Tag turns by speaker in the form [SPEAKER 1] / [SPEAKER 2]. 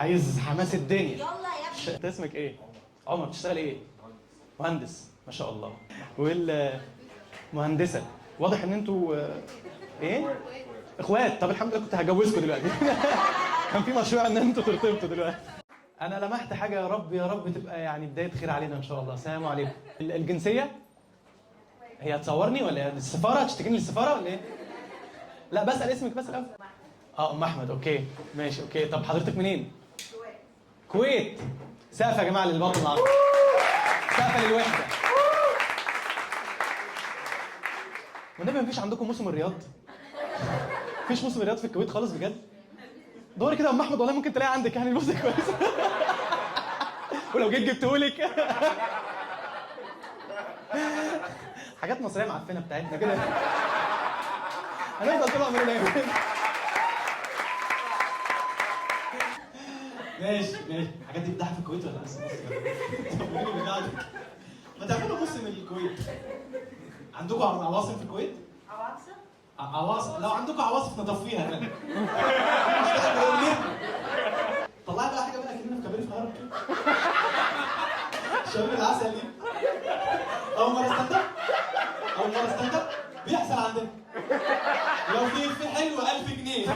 [SPEAKER 1] عايز حماس الدنيا.
[SPEAKER 2] يلا يا ابني.
[SPEAKER 1] انت اسمك ايه؟ عمر، بتشتغل ايه؟ مهندس، ما شاء الله. مهندسه. واضح ان انتوا ايه؟ اخوات. طب الحمد لله، كنت هجوزكم دلوقتي. كان في مشروع ان انتوا ترتبطوا دلوقتي. انا لمحت حاجه، يا رب يا رب تبقى يعني بدايه خير علينا ان شاء الله. السلام عليكم. الجنسيه؟ هي هتصورني ولا ايه؟ السفاره؟ هتشتكيني للسفاره ولا ايه؟ لا بسال اسمك بس الاول. ام احمد. اوكي ماشي. اوكي طب حضرتك منين؟ كويت. سقف يا جماعه للبطل العربي. سقف للوحده. والنبي مفيش عندكم موسم الرياض؟ مفيش موسم الرياض في الكويت خالص بجد؟ دوري كده يا ام احمد، والله ممكن تلاقي عندك يعني الموسم كويس. ولو جيت جبتهولك. حاجات مصريه معفنه بتاعتنا كده. هنفضل طول عمرنا كده. ماشي ماشي. الحاجات دي بتضحك في الكويت ولا بس مصر؟ طب قولي لي بتاعتك. ما تعملوا موسم الكويت. عندكم عواصم في الكويت؟
[SPEAKER 2] عواصم؟
[SPEAKER 1] عواصم. لو عندكم عواصف نطفيها كمان. طلعي بقى حاجه بقى كلنا في كباري في الهرم كده. شباب العسل دي. اول مره استندب؟ اول مره استندب؟ بيحصل عندنا. لو في حلوه 1000 جنيه.